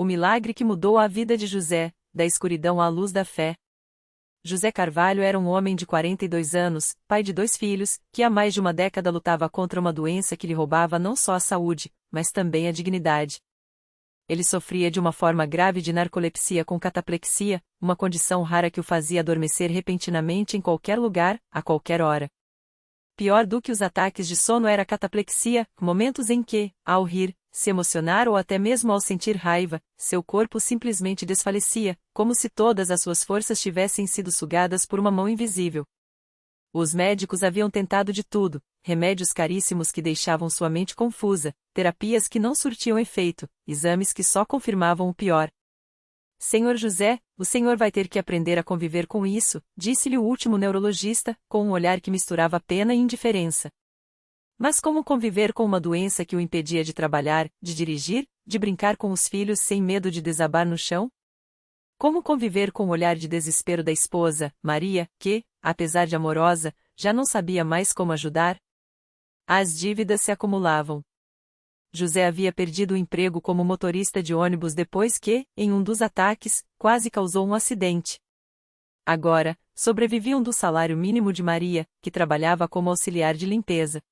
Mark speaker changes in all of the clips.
Speaker 1: O milagre que mudou a vida de José, da escuridão à luz da fé. José Carvalho era um homem de 42 anos, pai de 2 filhos, que há mais de uma década lutava contra uma doença que lhe roubava não só a saúde, mas também a dignidade. Ele sofria de uma forma grave de narcolepsia com cataplexia, uma condição rara que o fazia adormecer repentinamente em qualquer lugar, a qualquer hora. Pior do que os ataques de sono era a cataplexia, momentos em que, ao rir, se emocionar ou até mesmo ao sentir raiva, seu corpo simplesmente desfalecia, como se todas as suas forças tivessem sido sugadas por uma mão invisível. Os médicos haviam tentado de tudo, remédios caríssimos que deixavam sua mente confusa, terapias que não surtiam efeito, exames que só confirmavam o pior. Senhor José, o senhor vai ter que aprender a conviver com isso, disse-lhe o último neurologista, com um olhar que misturava pena e indiferença. Mas como conviver com uma doença que o impedia de trabalhar, de dirigir, de brincar com os filhos sem medo de desabar no chão? Como conviver com o olhar de desespero da esposa, Maria, que, apesar de amorosa, já não sabia mais como ajudar? As dívidas se acumulavam. José havia perdido o emprego como motorista de ônibus depois que, em um dos ataques, quase causou um acidente. Agora, sobreviviam do salário mínimo de Maria, que trabalhava como auxiliar de limpeza.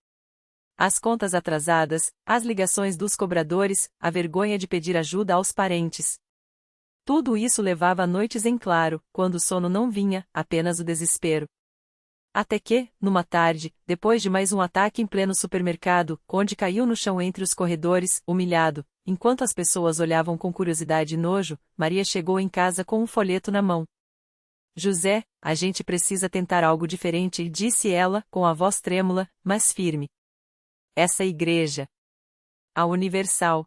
Speaker 1: As contas atrasadas, as ligações dos cobradores, a vergonha de pedir ajuda aos parentes. Tudo isso levava a noites em claro, quando o sono não vinha, apenas o desespero. Até que, numa tarde, depois de mais um ataque em pleno supermercado, onde caiu no chão entre os corredores, humilhado, enquanto as pessoas olhavam com curiosidade e nojo, Maria chegou em casa com um folheto na mão. José, a gente precisa tentar algo diferente, disse ela, com a voz trêmula, mas firme. Essa igreja. A Universal.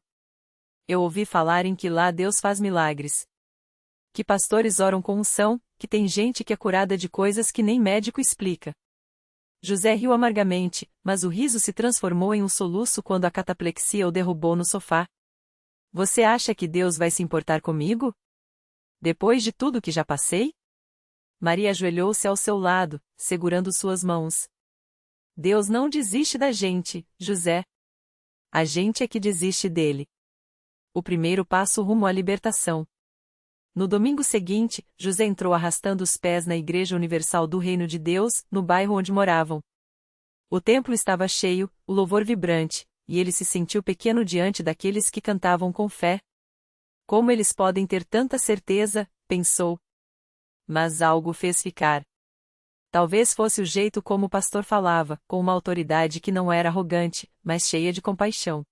Speaker 1: Eu ouvi falar em que lá Deus faz milagres. Que pastores oram com unção, que tem gente que é curada de coisas que nem médico explica. José riu amargamente, mas o riso se transformou em um soluço quando a cataplexia o derrubou no sofá. Você acha que Deus vai se importar comigo? Depois de tudo que já passei? Maria ajoelhou-se ao seu lado, segurando suas mãos. Deus não desiste da gente, José. A gente é que desiste dele. O primeiro passo rumo à libertação. No domingo seguinte, José entrou arrastando os pés na Igreja Universal do Reino de Deus, no bairro onde moravam. O templo estava cheio, o louvor vibrante, e ele se sentiu pequeno diante daqueles que cantavam com fé. Como eles podem ter tanta certeza, pensou. Mas algo fez ficar. Talvez fosse o jeito como o pastor falava, com uma autoridade que não era arrogante, mas cheia de compaixão.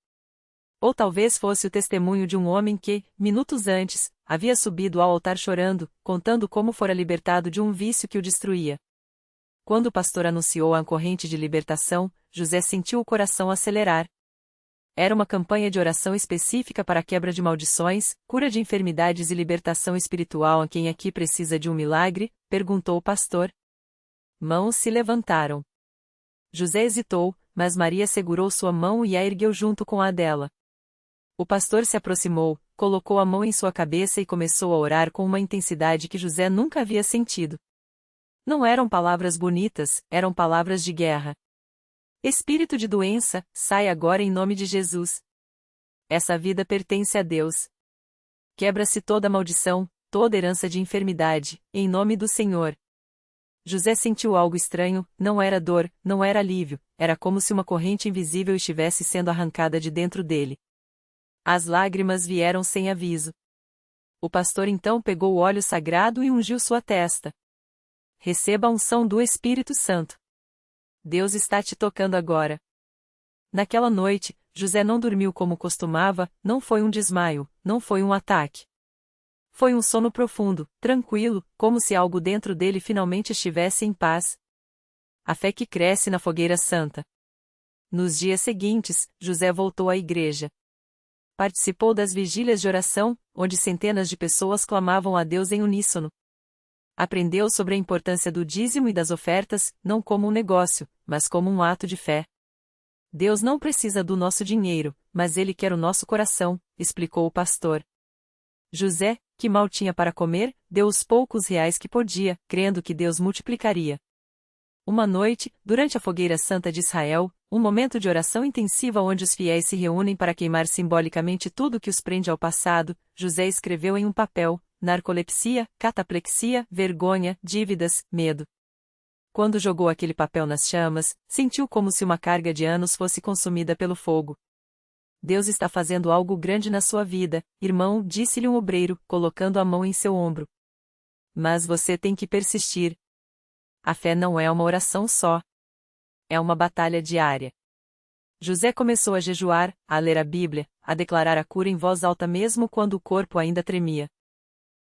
Speaker 1: Ou talvez fosse o testemunho de um homem que, minutos antes, havia subido ao altar chorando, contando como fora libertado de um vício que o destruía. Quando o pastor anunciou a corrente de libertação, José sentiu o coração acelerar. Era uma campanha de oração específica para a quebra de maldições, cura de enfermidades e libertação espiritual. A quem aqui precisa de um milagre? Perguntou o pastor. Mãos se levantaram. José hesitou, mas Maria segurou sua mão e a ergueu junto com a dela. O pastor se aproximou, colocou a mão em sua cabeça e começou a orar com uma intensidade que José nunca havia sentido. Não eram palavras bonitas, eram palavras de guerra. Espírito de doença, sai agora em nome de Jesus. Essa vida pertence a Deus. Quebra-se toda maldição, toda herança de enfermidade, em nome do Senhor. José sentiu algo estranho, não era dor, não era alívio, era como se uma corrente invisível estivesse sendo arrancada de dentro dele. As lágrimas vieram sem aviso. O pastor então pegou o óleo sagrado e ungiu sua testa. Receba a unção do Espírito Santo. Deus está te tocando agora. Naquela noite, José não dormiu como costumava, não foi um desmaio, não foi um ataque. Foi um sono profundo, tranquilo, como se algo dentro dele finalmente estivesse em paz. A fé que cresce na fogueira santa. Nos dias seguintes, José voltou à igreja. Participou das vigílias de oração, onde centenas de pessoas clamavam a Deus em uníssono. Aprendeu sobre a importância do dízimo e das ofertas, não como um negócio, mas como um ato de fé. Deus não precisa do nosso dinheiro, mas Ele quer o nosso coração, explicou o pastor. José, que mal tinha para comer, deu os poucos reais que podia, crendo que Deus multiplicaria. Uma noite, durante a fogueira santa de Israel, um momento de oração intensiva onde os fiéis se reúnem para queimar simbolicamente tudo que os prende ao passado, José escreveu em um papel: narcolepsia, cataplexia, vergonha, dívidas, medo. Quando jogou aquele papel nas chamas, sentiu como se uma carga de anos fosse consumida pelo fogo. Deus está fazendo algo grande na sua vida, irmão, disse-lhe um obreiro, colocando a mão em seu ombro. Mas você tem que persistir. A fé não é uma oração só. É uma batalha diária. José começou a jejuar, a ler a Bíblia, a declarar a cura em voz alta mesmo quando o corpo ainda tremia.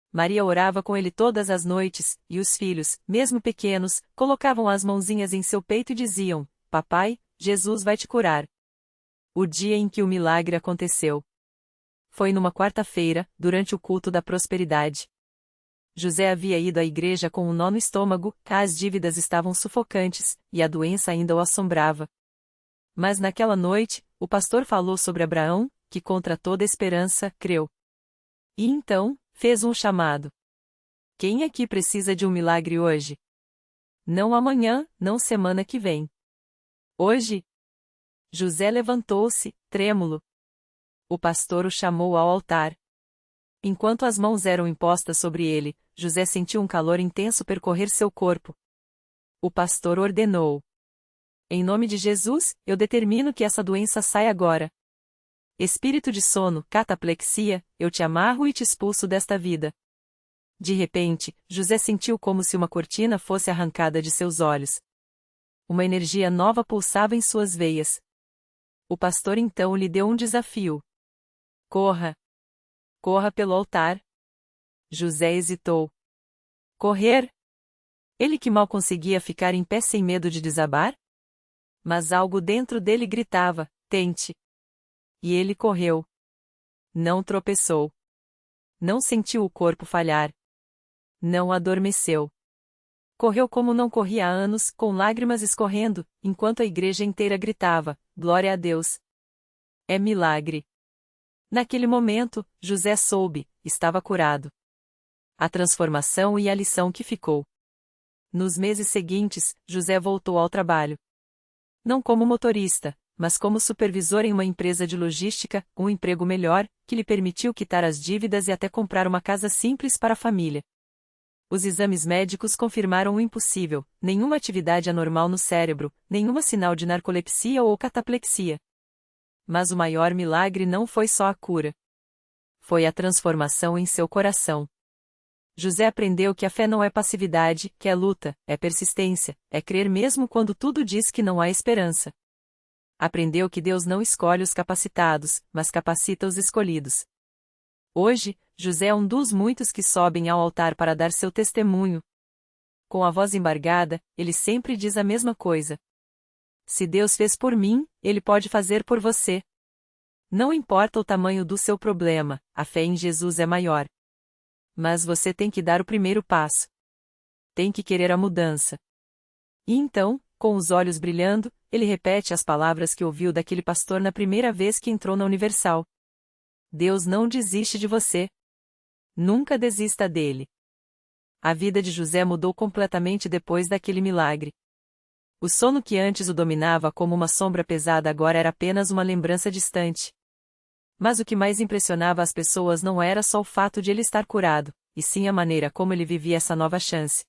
Speaker 1: Maria orava com ele todas as noites, e os filhos, mesmo pequenos, colocavam as mãozinhas em seu peito e diziam: Papai, Jesus vai te curar. O dia em que o milagre aconteceu foi numa quarta-feira, durante o culto da prosperidade. José havia ido à igreja com um nó no estômago, as dívidas estavam sufocantes, e a doença ainda o assombrava. Mas naquela noite, o pastor falou sobre Abraão, que contra toda esperança, creu. E então, fez um chamado. Quem aqui precisa de um milagre hoje? Não amanhã, não semana que vem. Hoje? José levantou-se, trêmulo. O pastor o chamou ao altar. Enquanto as mãos eram impostas sobre ele, José sentiu um calor intenso percorrer seu corpo. O pastor ordenou: Em nome de Jesus, eu determino que essa doença saia agora. Espírito de sono, cataplexia, eu te amarro e te expulso desta vida. De repente, José sentiu como se uma cortina fosse arrancada de seus olhos. Uma energia nova pulsava em suas veias. O pastor então lhe deu um desafio. Corra. Corra pelo altar. José hesitou. Correr? Ele que mal conseguia ficar em pé sem medo de desabar? Mas algo dentro dele gritava: tente. E ele correu. Não tropeçou. Não sentiu o corpo falhar. Não adormeceu. Correu como não corria há anos, com lágrimas escorrendo, enquanto a igreja inteira gritava: Glória a Deus! É milagre! Naquele momento, José soube, estava curado. A transformação e a lição que ficou. Nos meses seguintes, José voltou ao trabalho. Não como motorista, mas como supervisor em uma empresa de logística, um emprego melhor, que lhe permitiu quitar as dívidas e até comprar uma casa simples para a família. Os exames médicos confirmaram o impossível: nenhuma atividade anormal no cérebro, nenhum sinal de narcolepsia ou cataplexia. Mas o maior milagre não foi só a cura. Foi a transformação em seu coração. José aprendeu que a fé não é passividade, que é luta, é persistência, é crer mesmo quando tudo diz que não há esperança. Aprendeu que Deus não escolhe os capacitados, mas capacita os escolhidos. Hoje, José é um dos muitos que sobem ao altar para dar seu testemunho. Com a voz embargada, ele sempre diz a mesma coisa. Se Deus fez por mim, Ele pode fazer por você. Não importa o tamanho do seu problema, a fé em Jesus é maior. Mas você tem que dar o primeiro passo. Tem que querer a mudança. E então, com os olhos brilhando, ele repete as palavras que ouviu daquele pastor na primeira vez que entrou na Universal. Deus não desiste de você. Nunca desista dele. A vida de José mudou completamente depois daquele milagre. O sono que antes o dominava como uma sombra pesada agora era apenas uma lembrança distante. Mas o que mais impressionava as pessoas não era só o fato de ele estar curado, e sim a maneira como ele vivia essa nova chance.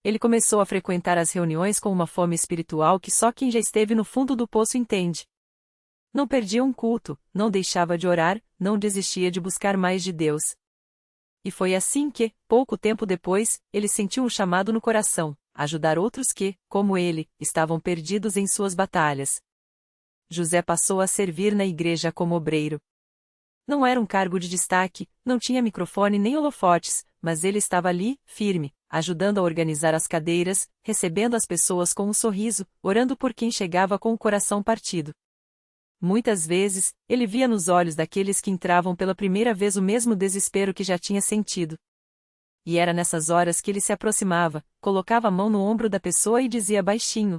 Speaker 1: Ele começou a frequentar as reuniões com uma fome espiritual que só quem já esteve no fundo do poço entende. Não perdia um culto, não deixava de orar, não desistia de buscar mais de Deus. E foi assim que, pouco tempo depois, ele sentiu um chamado no coração: ajudar outros que, como ele, estavam perdidos em suas batalhas. José passou a servir na igreja como obreiro. Não era um cargo de destaque, não tinha microfone nem holofotes, mas ele estava ali, firme, ajudando a organizar as cadeiras, recebendo as pessoas com um sorriso, orando por quem chegava com o coração partido. Muitas vezes, ele via nos olhos daqueles que entravam pela primeira vez o mesmo desespero que já tinha sentido. E era nessas horas que ele se aproximava, colocava a mão no ombro da pessoa e dizia baixinho: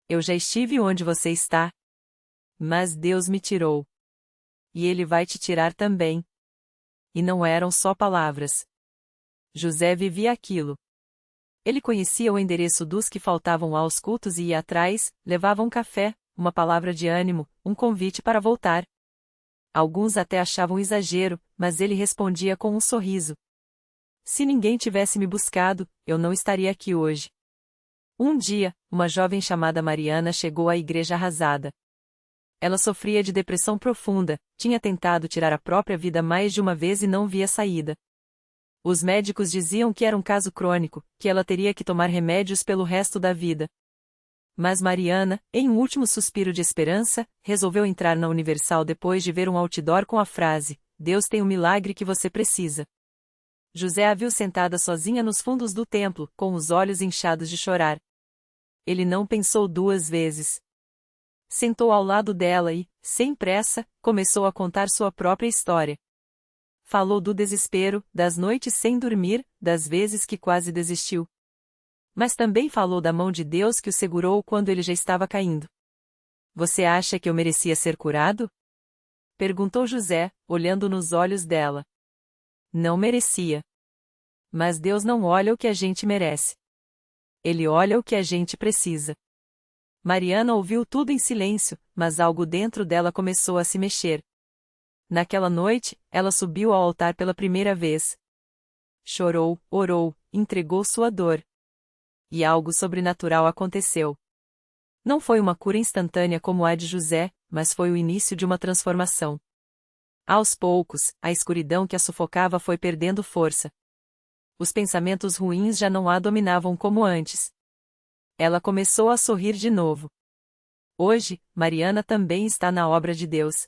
Speaker 1: Eu já estive onde você está. Mas Deus me tirou. E Ele vai te tirar também. E não eram só palavras. José vivia aquilo. Ele conhecia o endereço dos que faltavam aos cultos e ia atrás, levava um café, uma palavra de ânimo, um convite para voltar. Alguns até achavam exagero, mas ele respondia com um sorriso. Se ninguém tivesse me buscado, eu não estaria aqui hoje. Um dia, uma jovem chamada Mariana chegou à igreja arrasada. Ela sofria de depressão profunda, tinha tentado tirar a própria vida mais de uma vez e não via saída. Os médicos diziam que era um caso crônico, que ela teria que tomar remédios pelo resto da vida. Mas Mariana, em um último suspiro de esperança, resolveu entrar na Universal depois de ver um outdoor com a frase: Deus tem o milagre que você precisa. José a viu sentada sozinha nos fundos do templo, com os olhos inchados de chorar. Ele não pensou duas vezes. Sentou ao lado dela e, sem pressa, começou a contar sua própria história. Falou do desespero, das noites sem dormir, das vezes que quase desistiu. Mas também falou da mão de Deus que o segurou quando ele já estava caindo. Você acha que eu merecia ser curado? Perguntou José, olhando nos olhos dela. Não merecia. Mas Deus não olha o que a gente merece. Ele olha o que a gente precisa. Mariana ouviu tudo em silêncio, mas algo dentro dela começou a se mexer. Naquela noite, ela subiu ao altar pela primeira vez. Chorou, orou, entregou sua dor. E algo sobrenatural aconteceu. Não foi uma cura instantânea como a de José, mas foi o início de uma transformação. Aos poucos, a escuridão que a sufocava foi perdendo força. Os pensamentos ruins já não a dominavam como antes. Ela começou a sorrir de novo. Hoje, Mariana também está na obra de Deus.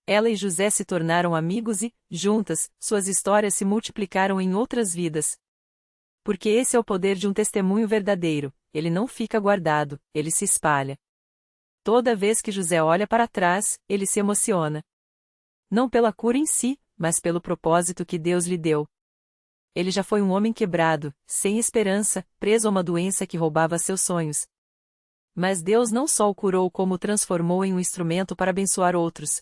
Speaker 1: Ela e José se tornaram amigos e, juntas, suas histórias se multiplicaram em outras vidas. Porque esse é o poder de um testemunho verdadeiro, ele não fica guardado, ele se espalha. Toda vez que José olha para trás, ele se emociona. Não pela cura em si, mas pelo propósito que Deus lhe deu. Ele já foi um homem quebrado, sem esperança, preso a uma doença que roubava seus sonhos. Mas Deus não só o curou como o transformou em um instrumento para abençoar outros.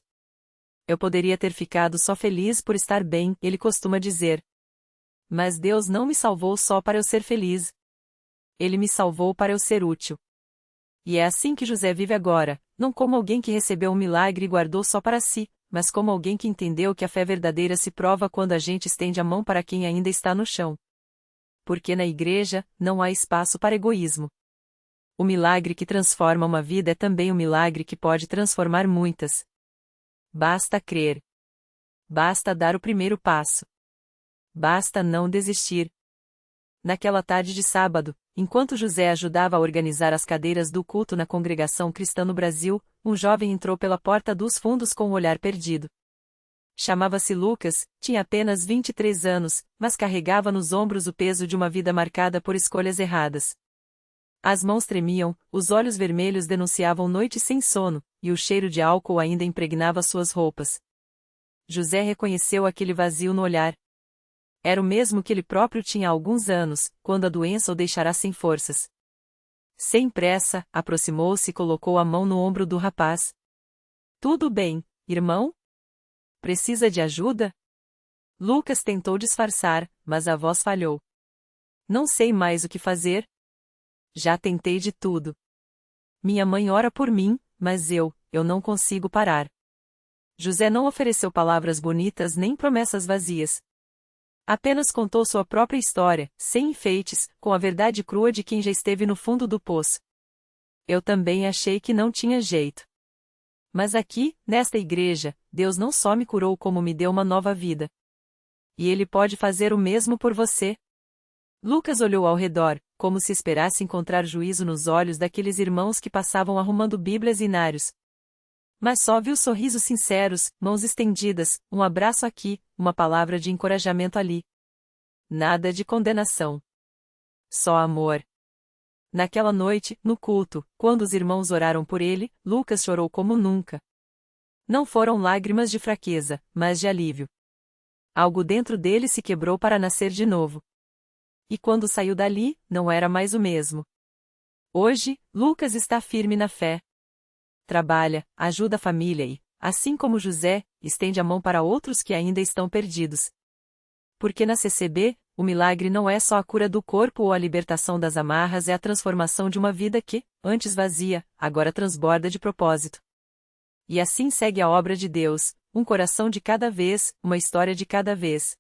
Speaker 1: Eu poderia ter ficado só feliz por estar bem, ele costuma dizer. Mas Deus não me salvou só para eu ser feliz. Ele me salvou para eu ser útil. E é assim que José vive agora, não como alguém que recebeu um milagre e guardou só para si, mas como alguém que entendeu que a fé verdadeira se prova quando a gente estende a mão para quem ainda está no chão. Porque na igreja, não há espaço para egoísmo. O milagre que transforma uma vida é também o milagre que pode transformar muitas. Basta crer. Basta dar o primeiro passo. Basta não desistir. Naquela tarde de sábado, enquanto José ajudava a organizar as cadeiras do culto na congregação cristã no Brasil, um jovem entrou pela porta dos fundos com um olhar perdido. Chamava-se Lucas, tinha apenas 23 anos, mas carregava nos ombros o peso de uma vida marcada por escolhas erradas. As mãos tremiam, os olhos vermelhos denunciavam noites sem sono, e o cheiro de álcool ainda impregnava suas roupas. José reconheceu aquele vazio no olhar. Era o mesmo que ele próprio tinha há alguns anos, quando a doença o deixara sem forças. Sem pressa, aproximou-se e colocou a mão no ombro do rapaz. Tudo bem, irmão? Precisa de ajuda? Lucas tentou disfarçar, mas a voz falhou. Não sei mais o que fazer. Já tentei de tudo. Minha mãe ora por mim, mas eu não consigo parar. José não ofereceu palavras bonitas nem promessas vazias. Apenas contou sua própria história, sem enfeites, com a verdade crua de quem já esteve no fundo do poço. Eu também achei que não tinha jeito. Mas aqui, nesta igreja, Deus não só me curou como me deu uma nova vida. E Ele pode fazer o mesmo por você. Lucas olhou ao redor, como se esperasse encontrar juízo nos olhos daqueles irmãos que passavam arrumando Bíblias e inários. Mas só viu sorrisos sinceros, mãos estendidas, um abraço aqui, uma palavra de encorajamento ali. Nada de condenação. Só amor. Naquela noite, no culto, quando os irmãos oraram por ele, Lucas chorou como nunca. Não foram lágrimas de fraqueza, mas de alívio. Algo dentro dele se quebrou para nascer de novo. E quando saiu dali, não era mais o mesmo. Hoje, Lucas está firme na fé. Trabalha, ajuda a família e, assim como José, estende a mão para outros que ainda estão perdidos. Porque na CCB, o milagre não é só a cura do corpo ou a libertação das amarras, é a transformação de uma vida que, antes vazia, agora transborda de propósito. E assim segue a obra de Deus, um coração de cada vez, uma história de cada vez.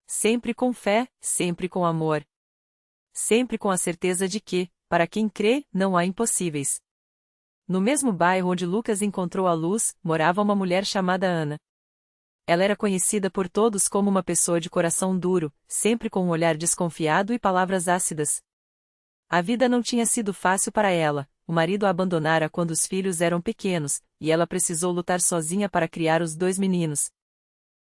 Speaker 1: Sempre com fé, sempre com amor. Sempre com a certeza de que, para quem crê, não há impossíveis. No mesmo bairro onde Lucas encontrou a luz, morava uma mulher chamada Ana. Ela era conhecida por todos como uma pessoa de coração duro, sempre com um olhar desconfiado e palavras ácidas. A vida não tinha sido fácil para ela, o marido a abandonara quando os filhos eram pequenos, e ela precisou lutar sozinha para criar os 2 meninos.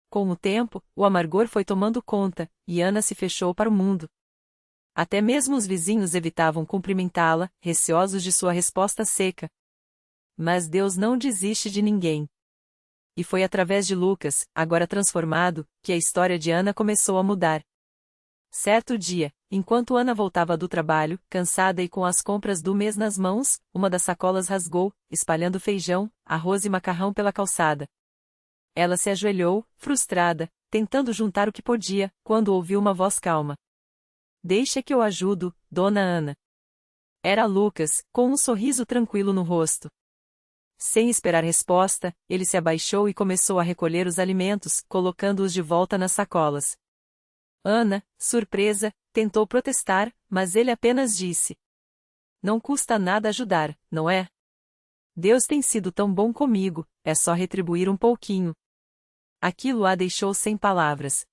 Speaker 1: Com o tempo, o amargor foi tomando conta, e Ana se fechou para o mundo. Até mesmo os vizinhos evitavam cumprimentá-la, receosos de sua resposta seca. Mas Deus não desiste de ninguém. E foi através de Lucas, agora transformado, que a história de Ana começou a mudar. Certo dia, enquanto Ana voltava do trabalho, cansada e com as compras do mês nas mãos, uma das sacolas rasgou, espalhando feijão, arroz e macarrão pela calçada. Ela se ajoelhou, frustrada, tentando juntar o que podia, quando ouviu uma voz calma. "Deixa que eu ajudo, dona Ana." Era Lucas, com um sorriso tranquilo no rosto. Sem esperar resposta, ele se abaixou e começou a recolher os alimentos, colocando-os de volta nas sacolas. Ana, surpresa, tentou protestar, mas ele apenas disse: "Não custa nada ajudar, não é? Deus tem sido tão bom comigo, é só retribuir um pouquinho." Aquilo a deixou sem palavras.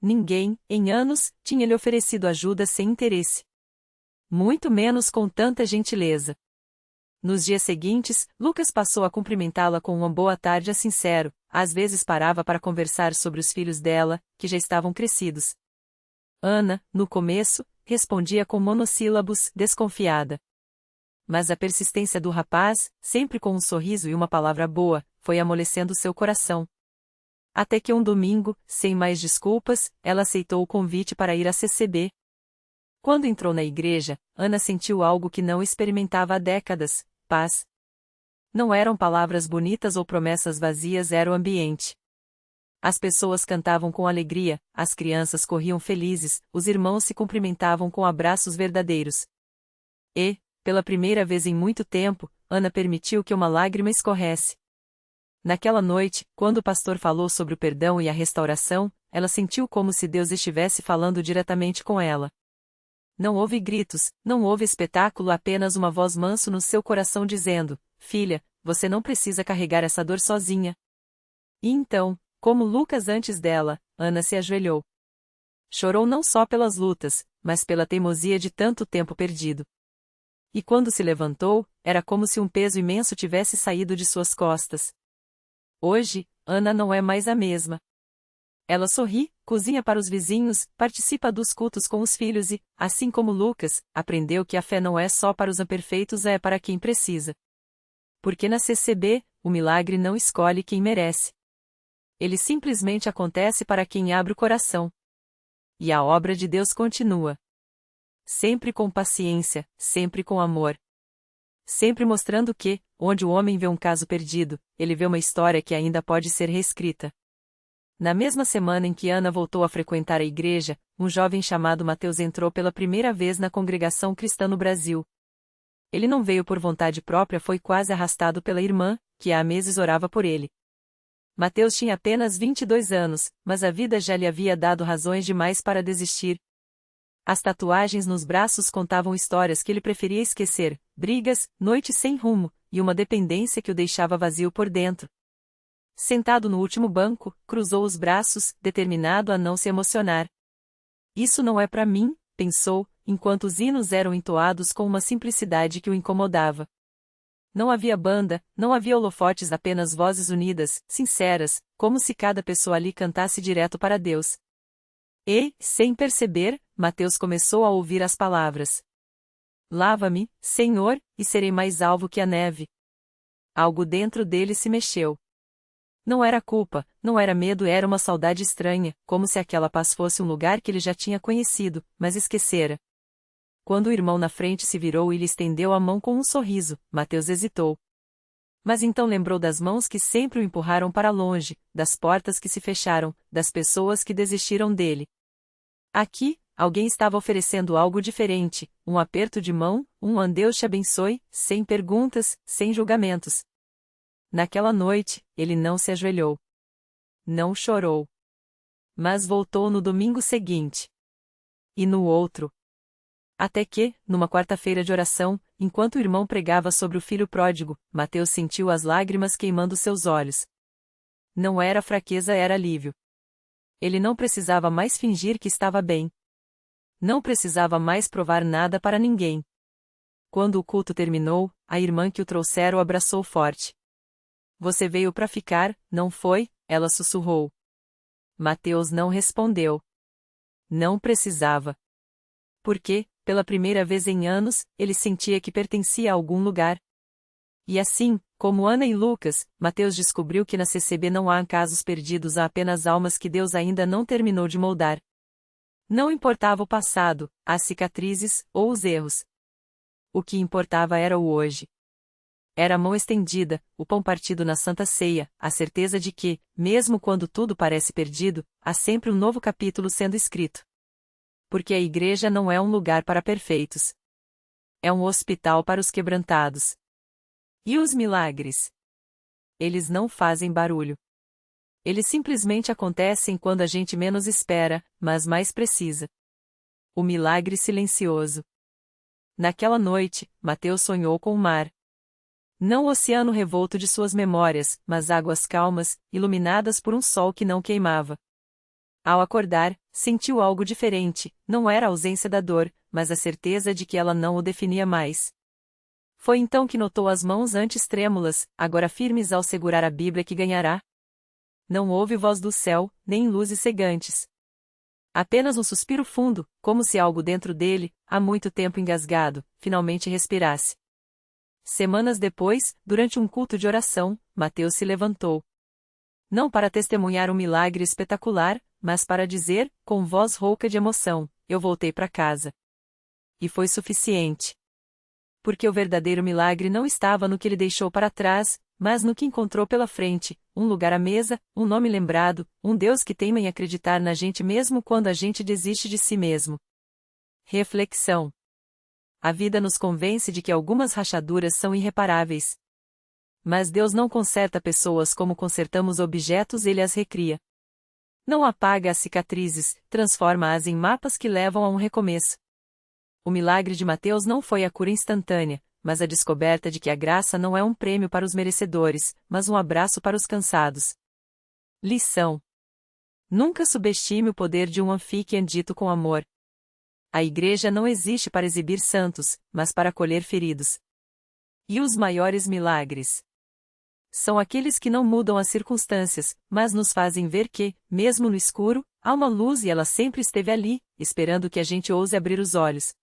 Speaker 1: Ninguém, em anos, tinha lhe oferecido ajuda sem interesse. Muito menos com tanta gentileza. Nos dias seguintes, Lucas passou a cumprimentá-la com uma boa tarde sincero, às vezes parava para conversar sobre os filhos dela, que já estavam crescidos. Ana, no começo, respondia com monossílabos, desconfiada. Mas a persistência do rapaz, sempre com um sorriso e uma palavra boa, foi amolecendo seu coração. Até que um domingo, sem mais desculpas, ela aceitou o convite para ir à CCB. Quando entrou na igreja, Ana sentiu algo que não experimentava há décadas: paz. Não eram palavras bonitas ou promessas vazias, era o ambiente. As pessoas cantavam com alegria, as crianças corriam felizes, os irmãos se cumprimentavam com abraços verdadeiros. E, pela primeira vez em muito tempo, Ana permitiu que uma lágrima escorresse. Naquela noite, quando o pastor falou sobre o perdão e a restauração, ela sentiu como se Deus estivesse falando diretamente com ela. Não houve gritos, não houve espetáculo, apenas uma voz mansa no seu coração dizendo: "Filha, você não precisa carregar essa dor sozinha." E então, como Lucas antes dela, Ana se ajoelhou. Chorou não só pelas lutas, mas pela teimosia de tanto tempo perdido. E quando se levantou, era como se um peso imenso tivesse saído de suas costas. Hoje, Ana não é mais a mesma. Ela sorri, cozinha para os vizinhos, participa dos cultos com os filhos e, assim como Lucas, aprendeu que a fé não é só para os imperfeitos, é para quem precisa. Porque na CCB, o milagre não escolhe quem merece. Ele simplesmente acontece para quem abre o coração. E a obra de Deus continua. Sempre com paciência, sempre com amor. Sempre mostrando que, onde o homem vê um caso perdido, ele vê uma história que ainda pode ser reescrita. Na mesma semana em que Ana voltou a frequentar a igreja, um jovem chamado Mateus entrou pela primeira vez na congregação cristã no Brasil. Ele não veio por vontade própria, foi quase arrastado pela irmã, que há meses orava por ele. Mateus tinha apenas 22 anos, mas a vida já lhe havia dado razões demais para desistir. As tatuagens nos braços contavam histórias que ele preferia esquecer, brigas, noites sem rumo, e uma dependência que o deixava vazio por dentro. Sentado no último banco, cruzou os braços, determinado a não se emocionar. "Isso não é para mim", pensou, enquanto os hinos eram entoados com uma simplicidade que o incomodava. Não havia banda, não havia holofotes, apenas vozes unidas, sinceras, como se cada pessoa ali cantasse direto para Deus. E, sem perceber, Mateus começou a ouvir as palavras: "Lava-me, Senhor, e serei mais alvo que a neve." Algo dentro dele se mexeu. Não era culpa, não era medo, era uma saudade estranha, como se aquela paz fosse um lugar que ele já tinha conhecido, mas esquecera. Quando o irmão na frente se virou e lhe estendeu a mão com um sorriso, Mateus hesitou. Mas então lembrou das mãos que sempre o empurraram para longe, das portas que se fecharam, das pessoas que desistiram dele. Aqui, alguém estava oferecendo algo diferente, um aperto de mão, um Deus te abençoe, sem perguntas, sem julgamentos. Naquela noite, ele não se ajoelhou. Não chorou. Mas voltou no domingo seguinte. E no outro. Até que, numa quarta-feira de oração, enquanto o irmão pregava sobre o filho pródigo, Mateus sentiu as lágrimas queimando seus olhos. Não era fraqueza, era alívio. Ele não precisava mais fingir que estava bem. Não precisava mais provar nada para ninguém. Quando o culto terminou, a irmã que o trouxera o abraçou forte. Você veio para ficar, não foi? Ela sussurrou. Mateus não respondeu. Não precisava. Porque, pela primeira vez em anos, ele sentia que pertencia a algum lugar. E assim, como Ana e Lucas, Mateus descobriu que na CCB não há casos perdidos, há apenas almas que Deus ainda não terminou de moldar. Não importava o passado, as cicatrizes, ou os erros. O que importava era o hoje. Era a mão estendida, o pão partido na Santa Ceia, a certeza de que, mesmo quando tudo parece perdido, há sempre um novo capítulo sendo escrito. Porque a igreja não é um lugar para perfeitos. É um hospital para os quebrantados. E os milagres? Eles não fazem barulho. Eles simplesmente acontecem quando a gente menos espera, mas mais precisa. O milagre silencioso. Naquela noite, Mateus sonhou com o mar. Não o oceano revolto de suas memórias, mas águas calmas, iluminadas por um sol que não queimava. Ao acordar, sentiu algo diferente, não era a ausência da dor, mas a certeza de que ela não o definia mais. Foi então que notou as mãos antes trêmulas, agora firmes ao segurar a Bíblia que ganhará. Não houve voz do céu, nem luzes cegantes. Apenas um suspiro fundo, como se algo dentro dele, há muito tempo engasgado, finalmente respirasse. Semanas depois, durante um culto de oração, Mateus se levantou. Não para testemunhar um milagre espetacular, mas para dizer, com voz rouca de emoção, eu voltei para casa. E foi suficiente. Porque o verdadeiro milagre não estava no que ele deixou para trás, mas no que encontrou pela frente, um lugar à mesa, um nome lembrado, um Deus que teima em acreditar na gente mesmo quando a gente desiste de si mesmo. Reflexão. A vida nos convence de que algumas rachaduras são irreparáveis. Mas Deus não conserta pessoas como consertamos objetos, ele as recria. Não apaga as cicatrizes, transforma-as em mapas que levam a um recomeço. O milagre de Mateus não foi a cura instantânea, mas a descoberta de que a graça não é um prêmio para os merecedores, mas um abraço para os cansados. Lição. Nunca subestime o poder de um anfitrião dito com amor. A igreja não existe para exibir santos, mas para acolher feridos. E os maiores milagres? São aqueles que não mudam as circunstâncias, mas nos fazem ver que, mesmo no escuro, há uma luz e ela sempre esteve ali, esperando que a gente ouse abrir os olhos.